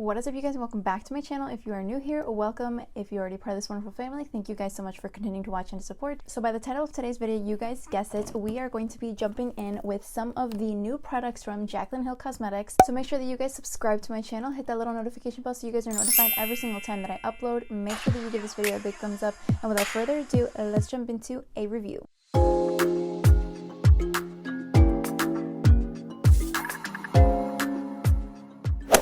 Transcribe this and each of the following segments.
What is up, you guys? Welcome back to my channel. If you are new here, welcome. If you're already part of this wonderful family, thank you guys so much for continuing to watch and to support. So by the title of today's video, you guys guessed it, we are going to be jumping in with some of the new products from Jaclyn Hill Cosmetics. So make sure that you guys subscribe to my channel, hit that little notification bell so you guys are notified every single time that I upload. Make sure that you give this video a big thumbs up. And without further ado, let's jump into a review.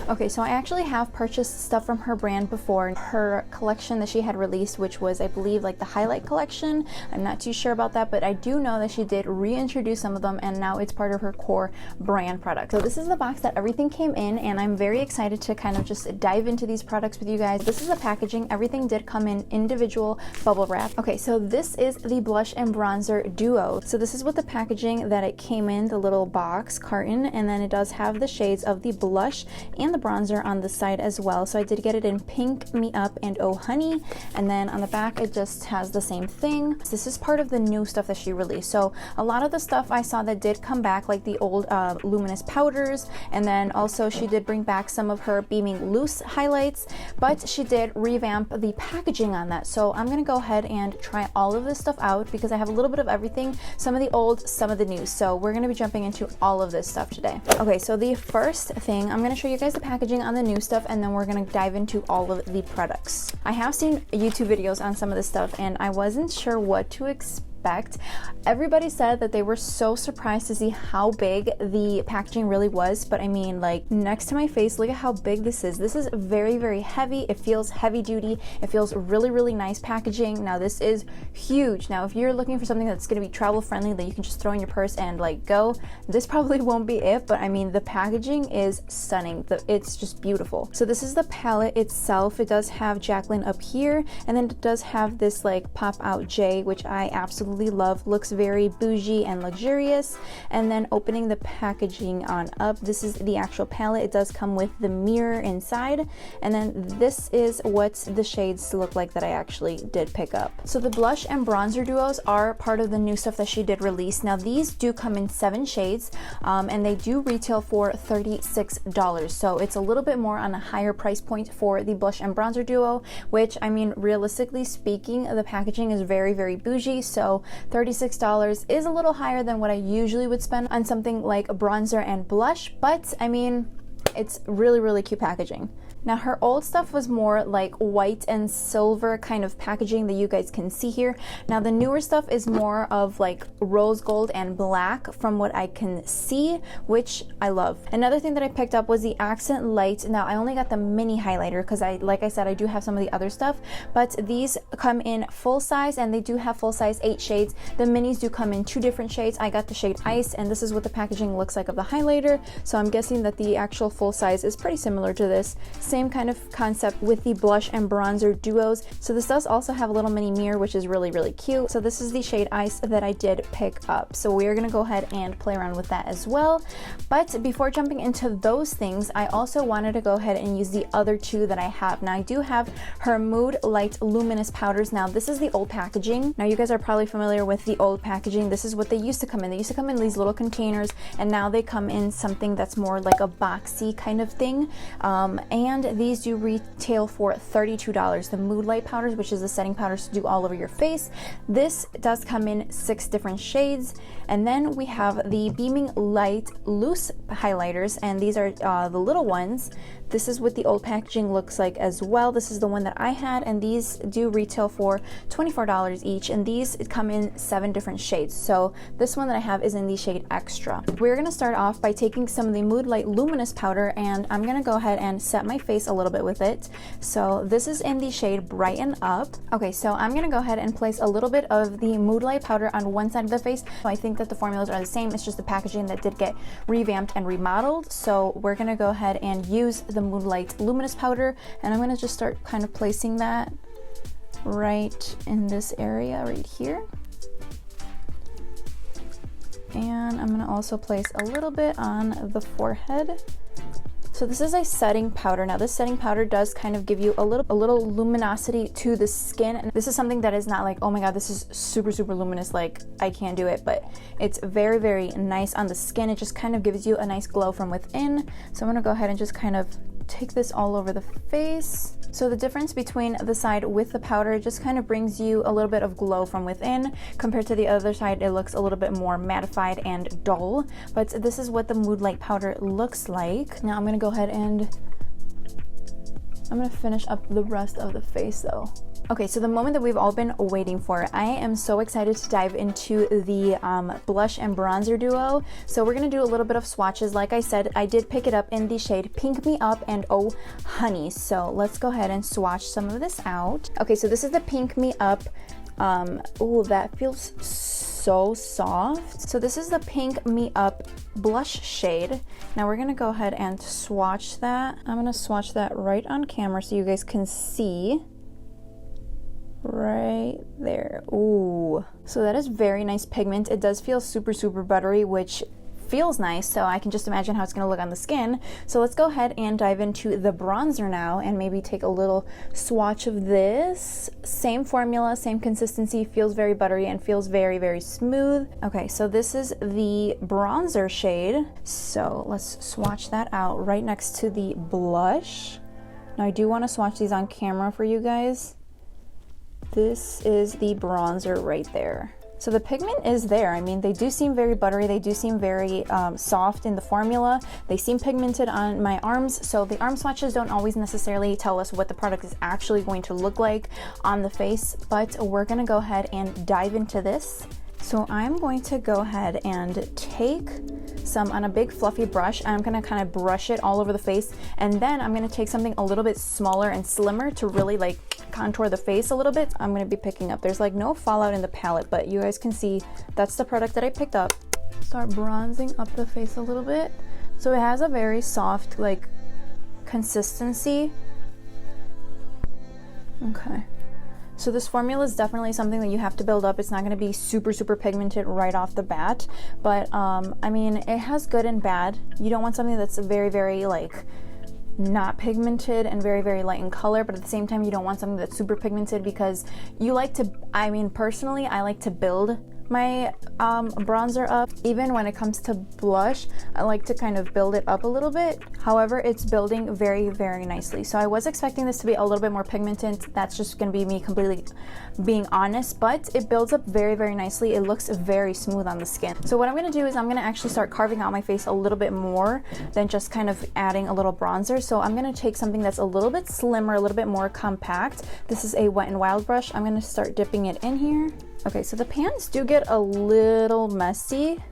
Okay, so I actually have purchased stuff from her brand before. Her collection that she had released, which was, I believe, like the highlight collection. I'm not too sure about that, but I do know that she did reintroduce some of them, and now it's part of her core brand product. So this is the box that everything came in, and I'm very excited to kind of just dive into these products with you guys. This is the packaging. Everything did come in individual bubble wrap. Okay, so this is the blush and bronzer duo. So this is what the packaging that it came in, the little box carton, and then it does have the shades of the blush and the bronzer on the side as well. So I did get it in Pink, Me Up, and Oh Honey, and then on the back it just has the same thing. This is part of the new stuff that she released. So a lot of the stuff I saw that did come back, like the old Luminous powders, and then also she did bring back some of her Beaming Loose highlights, but she did revamp the packaging on that. So I'm gonna go ahead and try all of this stuff out because I have a little bit of everything, some of the old, some of the new. So we're gonna be jumping into all of this stuff today. Okay, so the first thing, I'm gonna show you guys the packaging on the new stuff, and then we're gonna dive into all of the products. I have seen YouTube videos on some of this stuff and I wasn't sure what to expect. Everybody said that they were so surprised to see how big the packaging really was, but I mean, like, next to my face, look at how big this is. This is very, very heavy. It feels heavy duty. It feels really, really nice packaging. Now this is huge. Now if you're looking for something that's going to be travel friendly that you can just throw in your purse and like go, this probably won't be it, but I mean, the packaging is stunning. It's just beautiful. So this is the palette itself. It does have Jaclyn up here, and then it does have this like pop out J, which I absolutely love. Looks very bougie and luxurious. And then opening the packaging on up, this is the actual palette. It does come with the mirror inside, and then this is what the shades look like that I actually did pick up. So the blush and bronzer duos are part of the new stuff that she did release. Now these do come in 7 shades, and they do retail for $36, so it's a little bit more on a higher price point for the blush and bronzer duo, which, I mean, realistically speaking, the packaging is very, very bougie, so $36 is a little higher than what I usually would spend on something like a bronzer and blush, but I mean, it's really, really cute packaging. Now her old stuff was more like white and silver kind of packaging that you guys can see here. Now the newer stuff is more of like rose gold and black from what I can see, which I love. Another thing that I picked up was the accent light. Now I only got the mini highlighter because like I said, I do have some of the other stuff, but these come in full size, and they do have full size 8 shades. The minis do come in 2 different shades. I got the shade Ice, and this is what the packaging looks like of the highlighter. So I'm guessing that the actual full size is pretty similar to this. Same kind of concept with the blush and bronzer duos. So this does also have a little mini mirror, which is really, really cute. So this is the shade Ice that I did pick up. So we're gonna go ahead and play around with that as well. But before jumping into those things, I also wanted to go ahead and use the other 2 that I have. Now I do have her Mood Light Luminous powders. Now this is the old packaging. Now you guys are probably familiar with the old packaging. This is what they used to come in. They used to come in these little containers, and now they come in something that's more like a boxy kind of thing. And these do retail for $32. The Mood Light powders, which is the setting powders to do all over your face. This does come in 6 different shades. And then we have the Beaming Light Loose highlighters, and these are the little ones. This is what the old packaging looks like as well. This is the one that I had, and these do retail for $24 each, and these come in 7 different shades. So this one that I have is in the shade Extra. We're gonna start off by taking some of the Mood Light Luminous powder, and I'm gonna go ahead and set my face a little bit with it. So this is in the shade Brighten Up. Okay, so I'm gonna go ahead and place a little bit of the Mood Light powder on one side of the face. I think that the formulas are the same. It's just the packaging that did get revamped and remodeled. So we're gonna go ahead and use the Mood Light Luminous powder, and I'm gonna just start kind of placing that right in this area right here. And I'm gonna also place a little bit on the forehead. So this is a setting powder. Now this setting powder does kind of give you a little luminosity to the skin. And this is something that is not like, oh my god, this is super, super luminous, like I can't do it, but it's very, very nice on the skin. It just kind of gives you a nice glow from within. So I'm gonna go ahead and just kind of take this all over the face. So the difference between the side with the powder just kind of brings you a little bit of glow from within. Compared to the other side, it looks a little bit more mattified and dull. But this is what the Mood Light powder looks like. Now I'm gonna go ahead and I'm gonna finish up the rest of the face though. Okay, so the moment that we've all been waiting for, I am so excited to dive into the blush and bronzer duo. So we're gonna do a little bit of swatches. Like I said, I did pick it up in the shade Pink Me Up and Oh Honey. So let's go ahead and swatch some of this out. Okay, so this is the Pink Me Up. Oh, that feels so soft. So this is the Pink Me Up blush shade. Now we're gonna go ahead and swatch that. I'm gonna swatch that right on camera so you guys can see. Right there. Ooh, so that is very nice pigment. It does feel super buttery, which feels nice, so I can just imagine how it's going to look on the skin. So let's go ahead and dive into the bronzer now and maybe take a little swatch of this. Same formula, same consistency, feels very buttery and feels very smooth. Okay, so this is the bronzer shade, so let's swatch that out right next to the blush. Now I do want to swatch these on camera for you guys. This is the bronzer right there. So the pigment is there. I mean, they do seem very buttery. They do seem very soft in the formula. They seem pigmented on my arms. So the arm swatches don't always necessarily tell us what the product is actually going to look like on the face, but we're gonna go ahead and dive into this. So I'm going to go ahead and take some on a big fluffy brush. I'm gonna kind of brush it all over the face, and then I'm gonna take something a little bit smaller and slimmer to really like contour the face a little bit. I'm gonna be picking up, there's like no fallout in the palette, but you guys can see that's the product that I picked up. Start bronzing up the face a little bit. So it has a very soft like consistency. Okay. So this formula is definitely something that you have to build up. It's not going to be super pigmented right off the bat, but I mean, it has good and bad. You don't want something that's very like not pigmented and very light in color, but at the same time you don't want something that's super pigmented, because you like to, I mean personally, I like to build my bronzer up. Even when it comes to blush, I like to kind of build it up a little bit. However, it's building very nicely. So I was expecting this to be a little bit more pigmented. That's just gonna be me completely being honest, but it builds up very nicely. It looks very smooth on the skin. So what I'm gonna do is I'm gonna actually start carving out my face a little bit more than just kind of adding a little bronzer. So I'm gonna take something that's a little bit slimmer, a little bit more compact. This is a Wet n Wild brush. I'm gonna start dipping it in here. Okay, so the pans do get a little messy.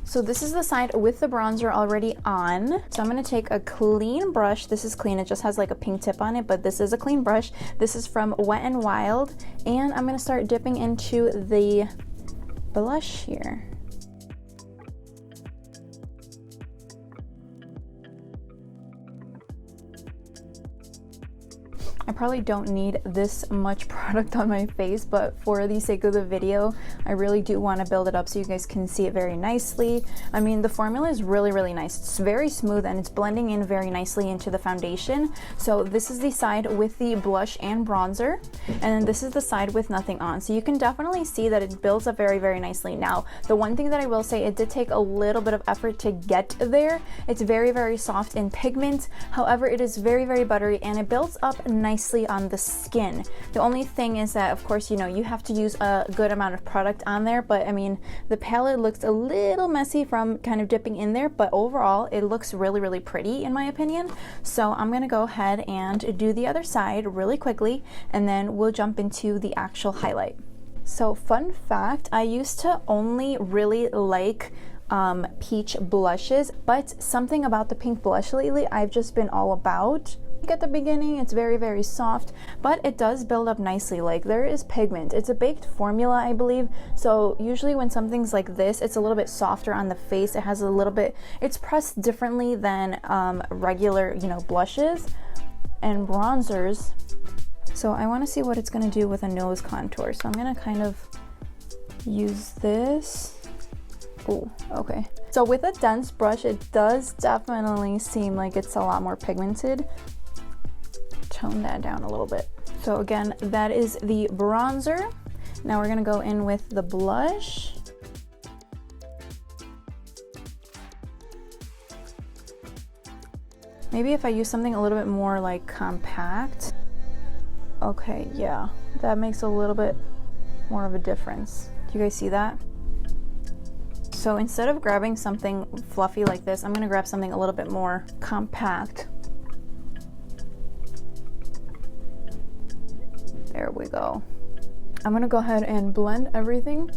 So this is the side with the bronzer already on. So I'm gonna take a clean brush. This is clean, it just has like a pink tip on it, but this is a clean brush. This is from Wet n Wild, and I'm gonna start dipping into the blush here. I probably don't need this much product on my face, but for the sake of the video, I really do want to build it up so you guys can see it very nicely. I mean, the formula is really nice. It's very smooth and it's blending in very nicely into the foundation. So this is the side with the blush and bronzer, and then this is the side with nothing on. So you can definitely see that it builds up very nicely. Now, the one thing that I will say, it did take a little bit of effort to get there. It's very soft in pigment. However, it is very buttery and it builds up nicely on the skin. The only thing is that, of course, you know, you have to use a good amount of product on there, but I mean, the palette looks a little messy from kind of dipping in there, but overall it looks really pretty in my opinion. So I'm gonna go ahead and do the other side really quickly, and then we'll jump into the actual highlight. So fun fact, I used to only really like peach blushes, but something about the pink blush lately I've just been all about. At the beginning it's very soft, but it does build up nicely. Like, there is pigment. It's a baked formula, I believe, so usually when something's like this, it's a little bit softer on the face. It has a little bit, it's pressed differently than regular, you know, blushes and bronzers. So I want to see what it's going to do with a nose contour, so I'm going to kind of use this. Oh, okay. So with a dense brush, it does definitely seem like it's a lot more pigmented. Tone that down a little bit. So again, that is the bronzer. Now we're gonna go in with the blush. Maybe if I use something a little bit more like compact. Okay, yeah, that makes a little bit more of a difference. Do you guys see that? So instead of grabbing something fluffy like this, I'm gonna grab something a little bit more compact. There we go. I'm gonna go ahead and blend everything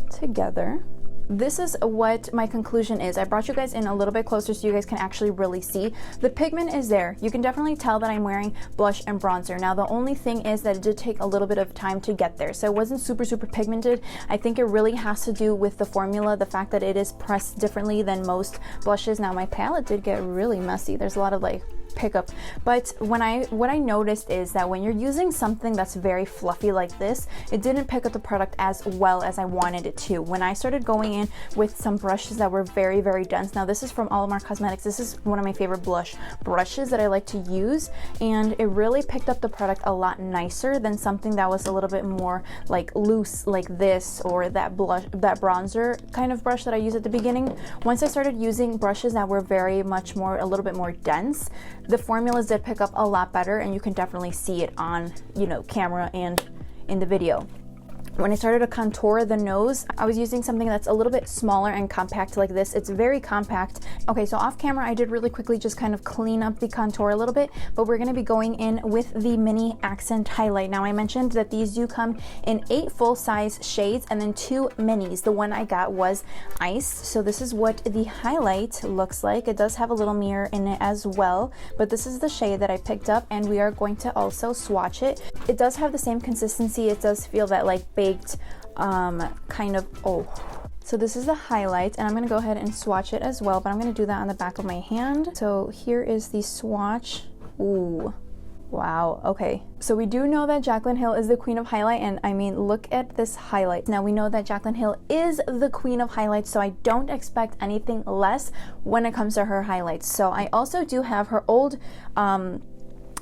together. This is what my conclusion is. I brought you guys in a little bit closer so you guys can actually really see. The pigment is there. You can definitely tell that I'm wearing blush and bronzer. Now, the only thing is that it did take a little bit of time to get there. So it wasn't super pigmented. I think it really has to do with the formula, the fact that it is pressed differently than most blushes. Now, my palette did get really messy. There's a lot of like pickup, but what I noticed is that when you're using something that's very fluffy like this, it didn't pick up the product as well as I wanted it to. When I started going in with some brushes that were very dense, now this is from ILIANA Cosmetics, this is one of my favorite blush brushes that I like to use, and it really picked up the product a lot nicer than something that was a little bit more like loose like this, or that bronzer kind of brush that I used at the beginning. Once I started using brushes that were very much more, a little bit more dense, the formulas did pick up a lot better, and you can definitely see it on, you know, camera and in the video. When I started to contour the nose, I was using something that's a little bit smaller and compact like this. It's very compact. Okay, so off camera, I did really quickly just kind of clean up the contour a little bit, but we're gonna be going in with the mini accent highlight. Now, I mentioned that these do come in 8 full-size shades and then 2 minis. The one I got was Ice. So this is what the highlight looks like. It does have a little mirror in it as well, but this is the shade that I picked up, and we are going to also swatch it. It does have the same consistency. It does feel that like baked kind of, so this is the highlight, and I'm gonna go ahead and swatch it as well, but I'm gonna do that on the back of my hand. So here is the swatch. Ooh, wow, okay. So we do know that Jaclyn Hill is the queen of highlight, and I mean, look at this highlight. Now we know that Jaclyn Hill is the queen of highlights, so I don't expect anything less when it comes to her highlights. So I also do have her old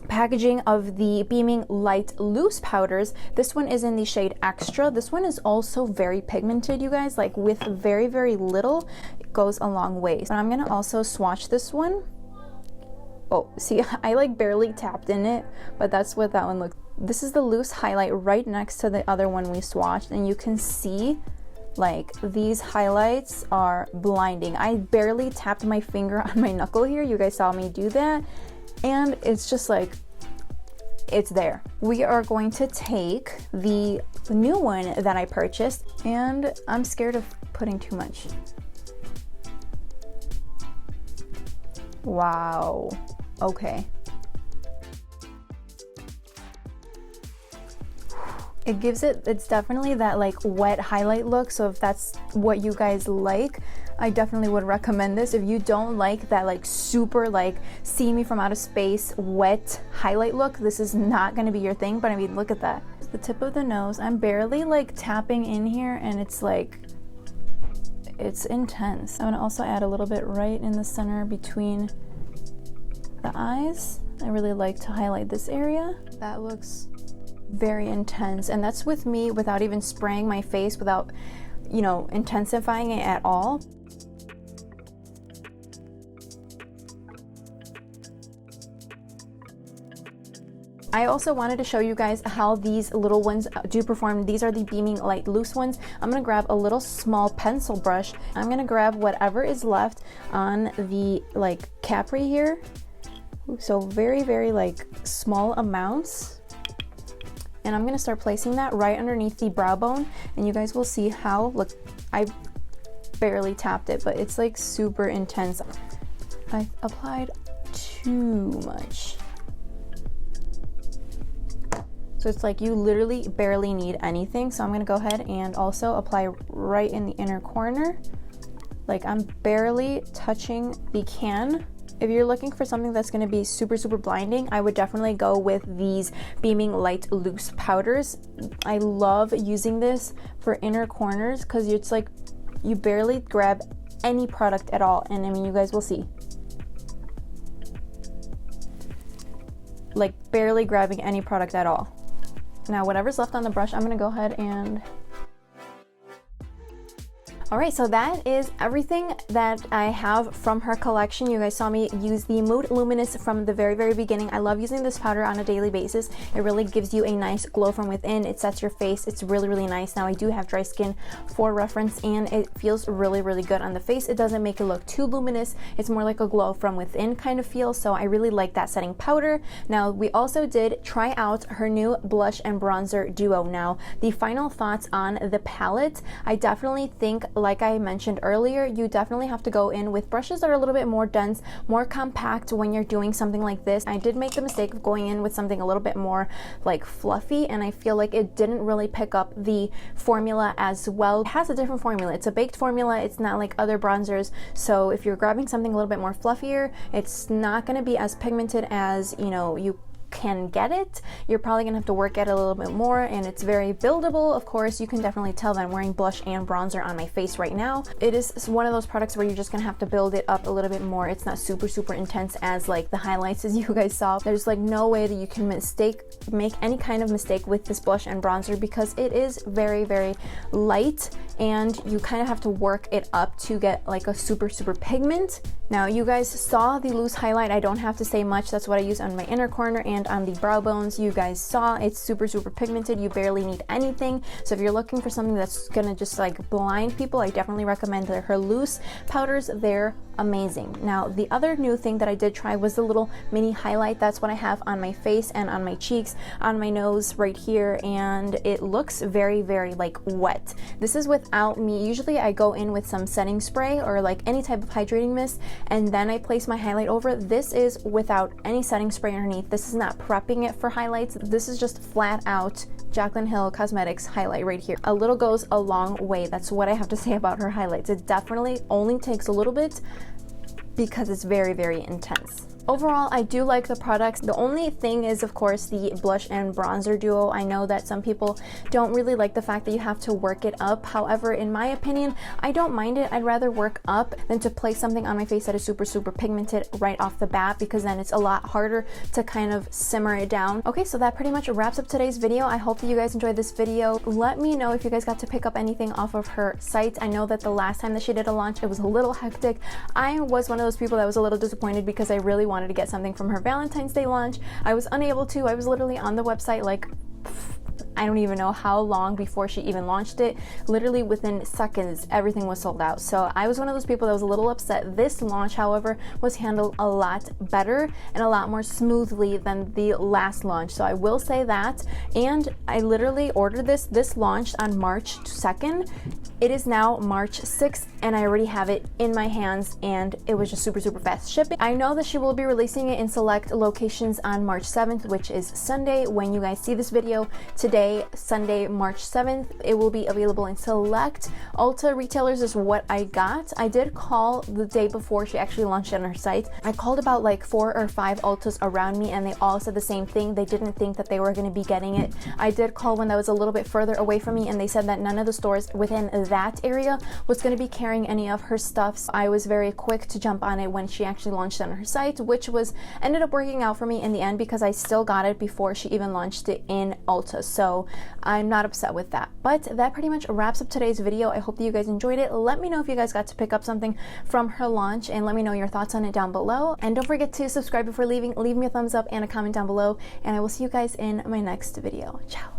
packaging of the Beaming Light Loose powders. This one is in the shade Extra. This one is also very pigmented, you guys, like with very little, it goes a long way. So I'm gonna also swatch this one. Oh, see, I like barely tapped in it, but that's what that one looks. This is the loose highlight right next to the other one we swatched, and you can see like these highlights are blinding. I barely tapped my finger on my knuckle here. You guys saw me do that. And it's just like, it's there. We are going to take the new one that I purchased, and I'm scared of putting too much. Wow, okay. It gives it's definitely that like wet highlight look, so if that's what you guys like, I definitely would recommend this. If you don't like that like super like see me from outer space wet highlight look, this is not gonna be your thing, but I mean, look at that. The tip of the nose, I'm barely like tapping in here, and it's like, it's intense. I'm gonna also add a little bit right in the center between the eyes. I really like to highlight this area. That looks very intense, and that's with me without even spraying my face, without, you know, intensifying it at all. I also wanted to show you guys how these little ones do perform. These are the Beaming Light Loose ones. I'm gonna grab a little small pencil brush. I'm gonna grab whatever is left on the like capri here. So very like small amounts. And I'm gonna start placing that right underneath the brow bone, and you guys will see how, look, I barely tapped it, but it's like super intense. I applied too much. So it's like you literally barely need anything. So I'm gonna go ahead and also apply right in the inner corner. Like I'm barely touching the can. If you're looking for something that's going to be super blinding, I would definitely go with these Beaming Light Loose powders. I love using this for inner corners because it's like you barely grab any product at all, and I mean, you guys will see. Like barely grabbing any product at all. Now whatever's left on the brush, I'm going to go ahead and Alright, so that is everything that I have from her collection. You guys saw me use the Mood Luminous from the very beginning. I love using this powder on a daily basis. It really gives you a nice glow from within. It sets your face. It's really nice. Now I do have dry skin for reference, and it feels really good on the face. It doesn't make it look too luminous. It's more like a glow from within kind of feel, so I really like that setting powder. Now we also did try out her new blush and bronzer duo. Now the final thoughts on the palette, I definitely think, like I mentioned earlier, you definitely have to go in with brushes that are a little bit more dense, more compact when you're doing something like this. I did make the mistake of going in with something a little bit more like fluffy, and I feel like it didn't really pick up the formula as well. It has a different formula. It's a baked formula. It's not like other bronzers, so if you're grabbing something a little bit more fluffier, it's not going to be as pigmented as, you know, you can get it. You're probably gonna have to work at it a little bit more, and it's very buildable. Of course, you can definitely tell that I'm wearing blush and bronzer on my face right now. It is one of those products where you're just gonna have to build it up a little bit more. It's not super intense as like the highlights as you guys saw. There's like no way that you can make any kind of mistake with this blush and bronzer because it is very light, and you kind of have to work it up to get like a super pigment. Now you guys saw the loose highlight. I don't have to say much. That's what I use on my inner corner and on the brow bones. You guys saw it's super pigmented. You barely need anything. So if you're looking for something that's gonna just like blind people, I definitely recommend her loose powders. They're amazing. Now the other new thing that I did try was the little mini highlight. That's what I have on my face and on my cheeks, on my nose right here, and it looks very like wet. This is without me. Usually I go in with some setting spray or like any type of hydrating mist, and then I place my highlight over. This is without any setting spray underneath. This is not prepping it for highlights. This is just flat out Jaclyn Hill Cosmetics highlight right here. A little goes a long way. That's what I have to say about her highlights. It definitely only takes a little bit because it's very intense. Overall, I do like the products. The only thing is, of course, the blush and bronzer duo. I know that some people don't really like the fact that you have to work it up. However, in my opinion, I don't mind it. I'd rather work up than to place something on my face that is super pigmented right off the bat, because then it's a lot harder to kind of simmer it down. Okay, so that pretty much wraps up today's video. I hope that you guys enjoyed this video. Let me know if you guys got to pick up anything off of her site. I know that the last time that she did a launch, it was a little hectic. I was one of those people that was a little disappointed because I really wanted to get something from her Valentine's Day launch. I was unable to. I was literally on the website like I don't even know how long before she even launched it. Literally within seconds, everything was sold out. So I was one of those people that was a little upset. This launch, however, was handled a lot better and a lot more smoothly than the last launch. So I will say that. And I literally ordered this. This launched on March 2nd. It is now March 6th, and I already have it in my hands, and it was just super fast shipping. I know that she will be releasing it in select locations on March 7th, which is Sunday. When you guys see this video today, Sunday, March 7th, it will be available in select Ulta retailers is what I got. I did call the day before she actually launched it on her site. I called about like 4 or 5 Ultas around me, and they all said the same thing. They didn't think that they were going to be getting it. I did call one that was a little bit further away from me, and they said that none of the stores within that area was going to be carrying any of her stuff. So I was very quick to jump on it when she actually launched it on her site, which ended up working out for me in the end because I still got it before she even launched it in Ulta. So I'm not upset with that. But that pretty much wraps up today's video. I hope that you guys enjoyed it. Let me know if you guys got to pick up something from her launch, and let me know your thoughts on it down below. And don't forget to subscribe before leaving. Leave me a thumbs up and a comment down below, and I will see you guys in my next video. Ciao.